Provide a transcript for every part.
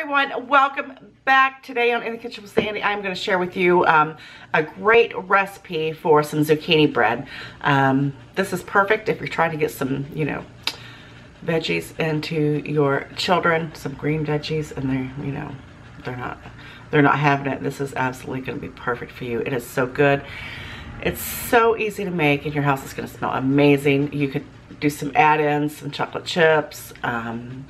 everyone, welcome back. Today on In the Kitchen with Sandy, I'm going to share with you a great recipe for some zucchini bread. This is perfect if you're trying to get some, veggies into your children, some green veggies, and they're not having it. This is absolutely going to be perfect for you. It is so good. It's so easy to make, and your house is going to smell amazing. You could do some add-ins, some chocolate chips, some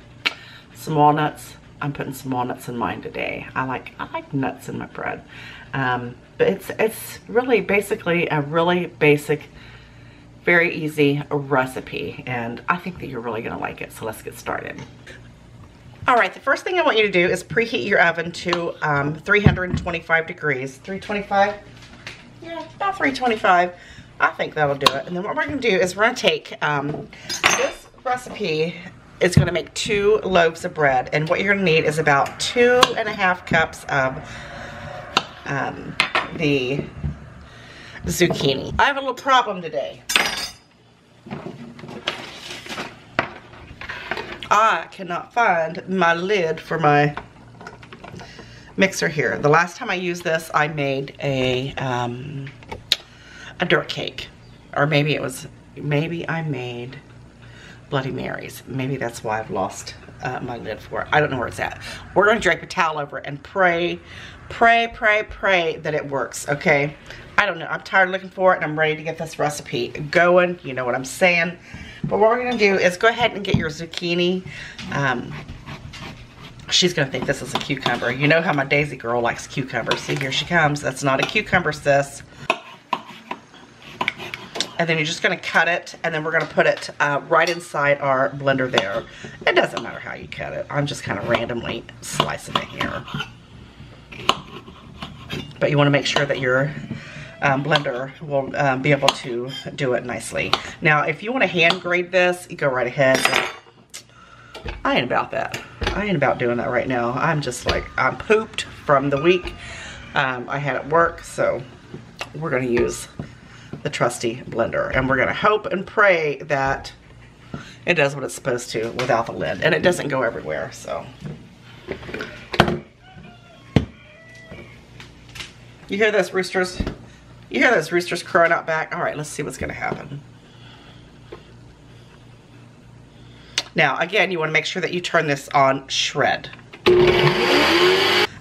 walnuts. I'm putting some walnuts in mine today. I like nuts in my bread. But it's really basically a really basic, very easy recipe, and I think that you're really gonna like it. So let's get started. All right, the first thing I want you to do is preheat your oven to 325 degrees. 325? Yeah, about 325. I think that'll do it. And then what we're gonna do is we're gonna take this recipe. It's going to make 2 loaves of bread, and what you're going to need is about 2.5 cups of the zucchini. I have a little problem today. I cannot find my lid for my mixer here. The last time I used this, I made a dirt cake, or maybe I made Bloody Marys. Maybe that's why I've lost my lid for it. I don't know where it's at. We're going to drape a towel over it and pray that it works, okay? I don't know. I'm tired of looking for it, and I'm ready to get this recipe going. You know what I'm saying? But what we're going to do is go ahead and get your zucchini. She's going to think this is a cucumber. You know how my Daisy girl likes cucumbers. See, here she comes. That's not a cucumber, sis. And then you're just going to cut it, and then we're going to put it right inside our blender there. It doesn't matter how you cut it. I'm just kind of randomly slicing it here. But you want to make sure that your blender will be able to do it nicely. Now, if you want to hand grate this, you go right ahead. I ain't about that. I ain't about doing that right now. I'm just like, I'm pooped from the week I had at work, so we're going to use the trusty blender, and we're going to hope and pray that it does what it's supposed to without the lid, and it doesn't go everywhere. So you hear those roosters? You hear those roosters crowing out back? All right, let's see what's going to happen. Now, again, you want to make sure that you turn this on shred.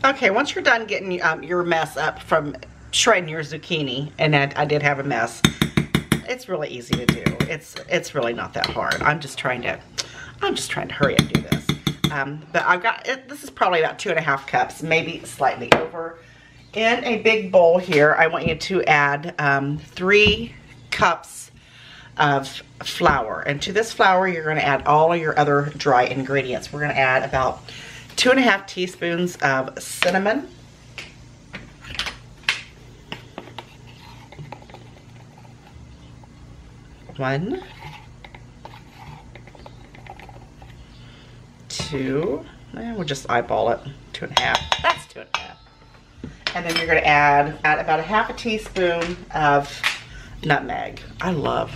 Okay, once you're done getting your mess up from shredding your zucchini, and I did have a mess. It's really easy to do. It's really not that hard. I'm just trying to hurry and do this. But I've got it. This is probably about 2.5 cups, maybe slightly over. In a big bowl here, I want you to add 3 cups of flour, and to this flour you're going to add all of your other dry ingredients. We're going to add about 2.5 teaspoons of cinnamon. 1, 2, and we'll just eyeball it. 2.5. That's 2.5. And then you're going to add about 1/2 teaspoon of nutmeg. I love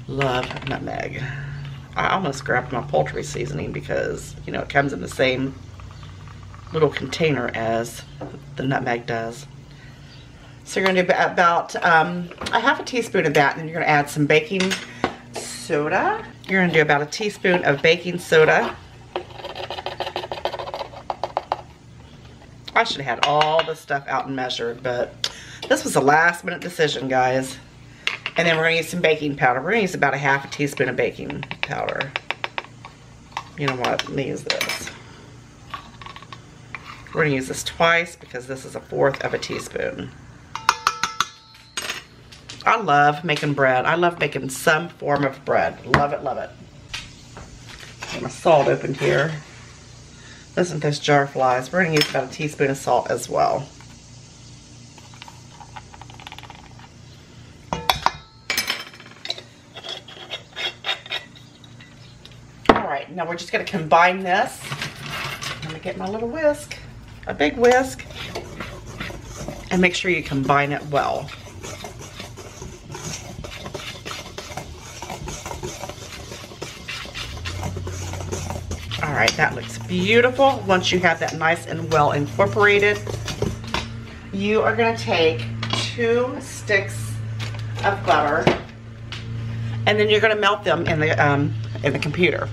nutmeg. I almost grabbed my poultry seasoning because, it comes in the same little container as the nutmeg does. So you're going to do about 1/2 teaspoon of that, and then you're going to add some baking soda. You're going to do about 1 teaspoon of baking soda. I should have had all this stuff out and measured, but this was a last minute decision, guys. And then we're going to use some baking powder. We're going to use about 1/2 teaspoon of baking powder. You know what? Let me use this. We're going to use this twice because this is 1/4 teaspoon. I love making bread. I love making some form of bread. Love it, love it. Get my salt opened here. Listen to those jar flies. We're going to use about 1 teaspoon of salt as well. Alright, now we're just going to combine this. I'm going to get my little whisk, a big whisk, and make sure you combine it well. All right, that looks beautiful. Once you have that nice and well incorporated, you are gonna take 2 sticks of butter, and then you're gonna melt them in the computer.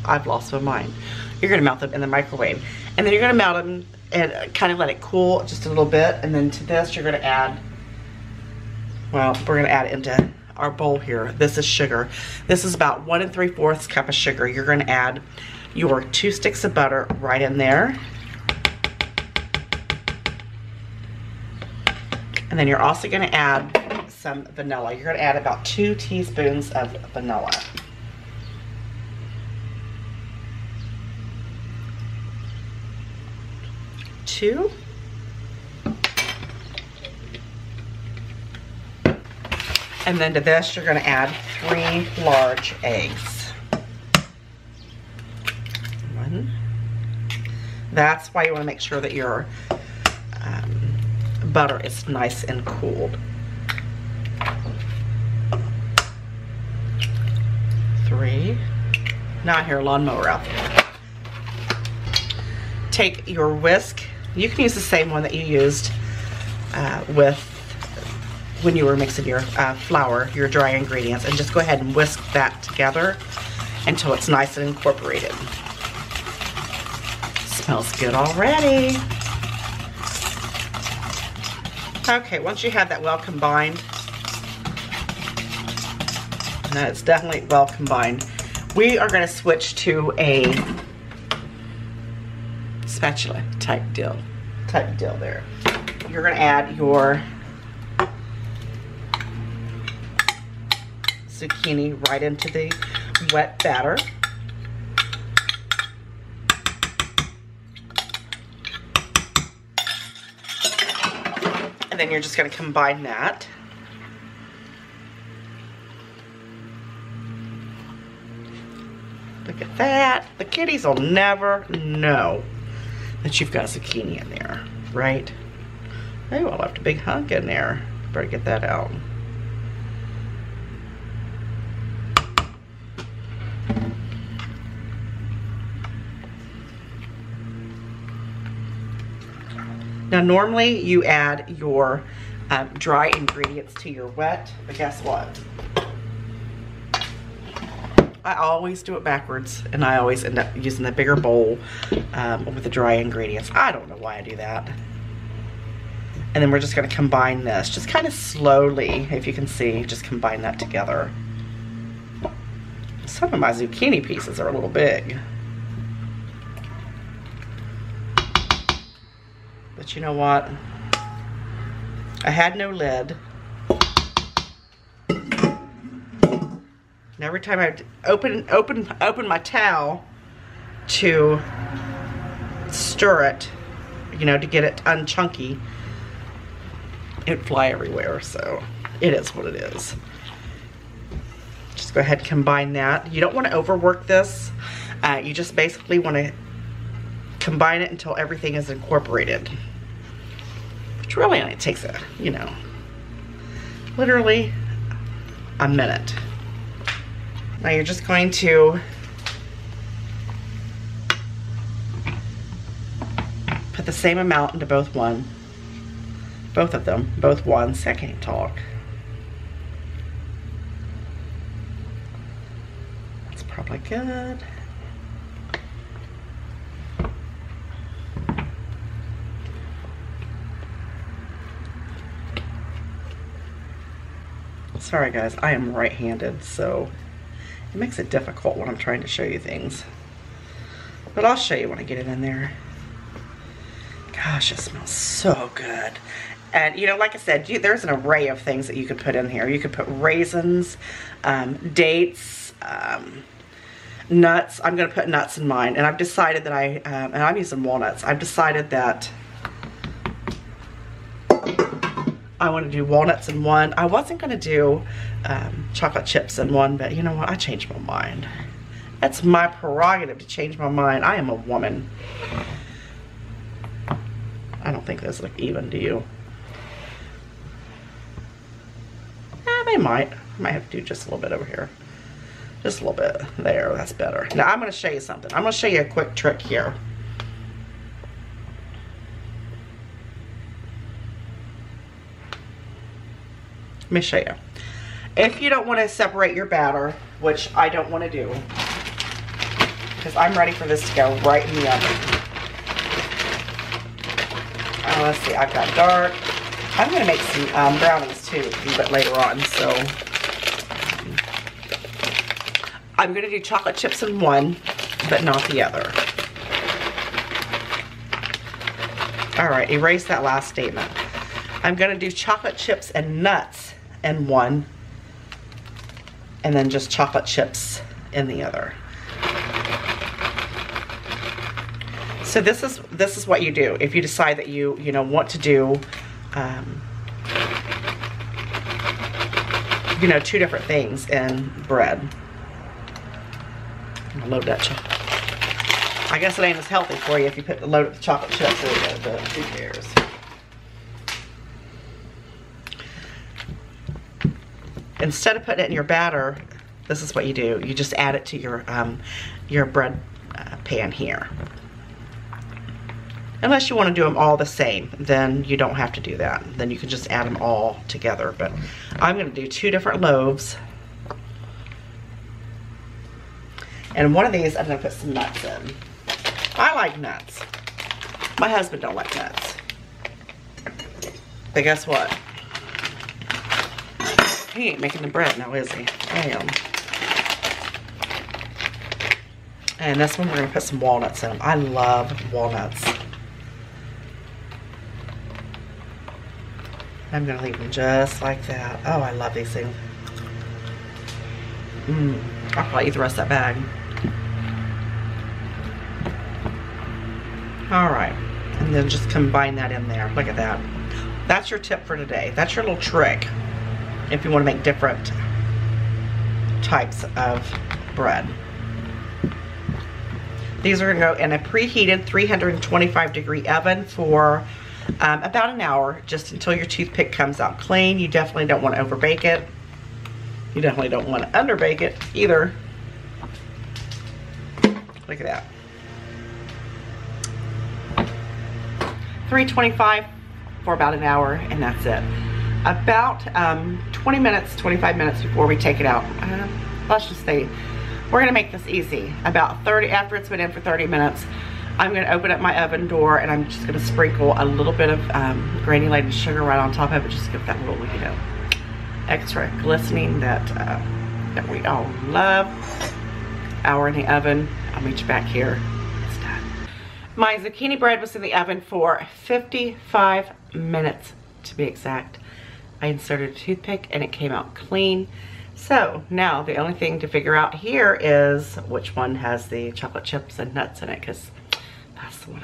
I've lost my mind. You're gonna melt them in the microwave, and then you're gonna melt them and kind of let it cool just a little bit. And then to this, you're gonna add, well, we're gonna add it into our bowl here. This is sugar. This is about 1 3/4 cup of sugar. You're gonna add your 2 sticks of butter right in there. And then you're also gonna add some vanilla. You're gonna add about 2 teaspoons of vanilla. Two. And then to this, you're gonna add 3 large eggs. 1. That's why you wanna make sure that your butter is nice and cooled. 3. Now I hear a lawnmower out there. Take your whisk. You can use the same one that you used when you were mixing your flour, your dry ingredients, and just go ahead and whisk that together until it's nice and incorporated. Smells good already. Okay, once you have that well combined, and it's definitely well combined, we are going to switch to a spatula type deal there. You're going to add your zucchini right into the wet batter. And then you're just going to combine that. Look at that. The kiddies will never know that you've got zucchini in there, right? Oh, I left a big hunk in there. Better get that out. Now normally you add your dry ingredients to your wet, but guess what? I always do it backwards, and I always end up using the bigger bowl with the dry ingredients. I don't know why I do that. And then we're just gonna combine this, just kind of slowly, if you can see, just combine that together. Some of my zucchini pieces are a little big. But you know what? I had no lid. And every time I open my towel to stir it, you know, to get it unchunky, it would fly everywhere. So it is what it is. Just go ahead and combine that. You don't want to overwork this. You just basically want to combine it until everything is incorporated. Which really only takes a, you know, literally a minute. Now you're just going to put the same amount into both of them, both ones. I can't even talk. That's probably good. Sorry guys, I am right-handed, so it makes it difficult when I'm trying to show you things. But I'll show you when I get it in there. Gosh, it smells so good. And you know, like I said, there's an array of things that you could put in here. You could put raisins, dates, nuts. I'm gonna put nuts in mine. And I've decided that and I'm using walnuts. I've decided that I want to do walnuts in one. I wasn't going to do chocolate chips in one, but you know what? I changed my mind. That's my prerogative to change my mind. I am a woman. I don't think those look even, do you? They might. I might have to do just a little bit over here. Just a little bit there, that's better. Now I'm gonna show you something. I'm gonna show you a quick trick here. Let me show you. If you don't want to separate your batter, which I don't want to do, because I'm ready for this to go right in the oven. Let's see, I've got dark. I'm going to make some brownies too a little bit later on, so I'm going to do chocolate chips in one, but not the other. Alright, erase that last statement. I'm going to do chocolate chips and nuts in one, and then just chocolate chips in the other. So this is what you do if you decide that you want to do two different things in bread. I'll load that chocolate. I guess it ain't as healthy for you if you put the load of the chocolate chips in it, but who cares? Instead of putting it in your batter, this is what you do. You just add it to your bread pan here. Unless you want to do them all the same, then you don't have to do that. Then you can just add them all together. But I'm going to do 2 different loaves. And one of these, I'm going to put some nuts in. I like nuts. My husband don't like nuts. But guess what? He ain't making the bread now, is he? I am. And this one, we're going to put some walnuts in them. I love walnuts. I'm going to leave them just like that. Oh, I love these things. I'll probably eat the rest of that bag. Alright. And then just combine that in there. Look at that. That's your tip for today. That's your little trick if you want to make different types of bread. These are going to go in a preheated 325-degree oven for about an hour, just until your toothpick comes out clean. You definitely don't want to overbake it. You definitely don't want to underbake it either. Look at that. 325 for about an hour, and that's it. About 20 minutes, 25 minutes before we take it out. Let's just say we're going to make this easy. About 30, after it's been in for 30 minutes, I'm going to open up my oven door, and I'm just going to sprinkle a little bit of granulated sugar right on top of it. Just give that little, extra glistening that that we all love. Hour in the oven. I'll meet you back here. It's done. My zucchini bread was in the oven for 55 minutes to be exact. I inserted a toothpick and it came out clean. So now the only thing to figure out here is which one has the chocolate chips and nuts in it, because that's the one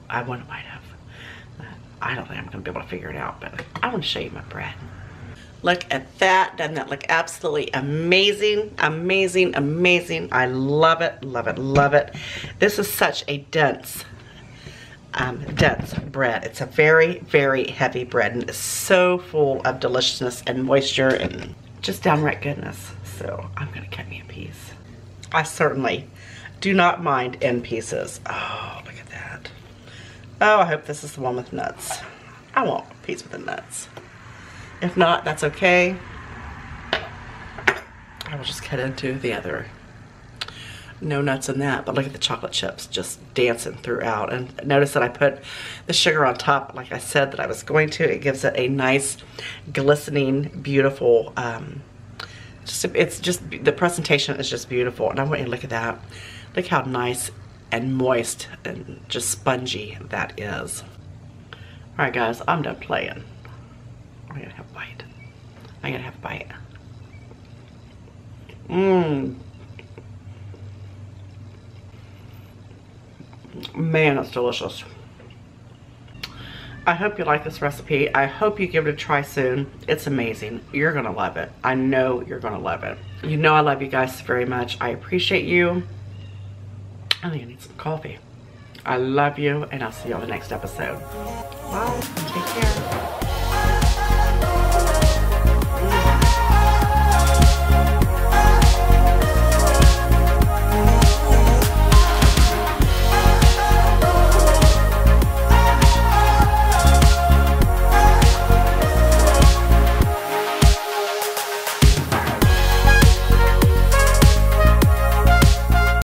I want to bite of. I don't think I'm going to be able to figure it out, but I want to show you my bread. Look at that. Doesn't that look absolutely amazing? Amazing, amazing. I love it, love it, love it. This is such a dense bread. It's a very, very heavy bread, and it's so full of deliciousness and moisture and just downright goodness. So I'm going to cut me a piece. I certainly do not mind end pieces. Oh, look at that. Oh, I hope this is the one with nuts. I want a piece with the nuts. If not, that's okay. I will just cut into the other. No nuts in that, but look at the chocolate chips just dancing throughout. And notice that I put the sugar on top like I said that I was going to. It gives it a nice, glistening, beautiful, it's just, the presentation is just beautiful. And I want you to look at that. Look how nice and moist and just spongy that is. All right, guys, I'm done playing. I'm gonna have a bite. I'm gonna have a bite. Man, it's delicious. I hope you like this recipe. I hope you give it a try soon. It's amazing. You're gonna love it. I know you're gonna love it. You know I love you guys very much. I appreciate you. I think I need some coffee. I love you, and I'll see you on the next episode. Bye. Take care.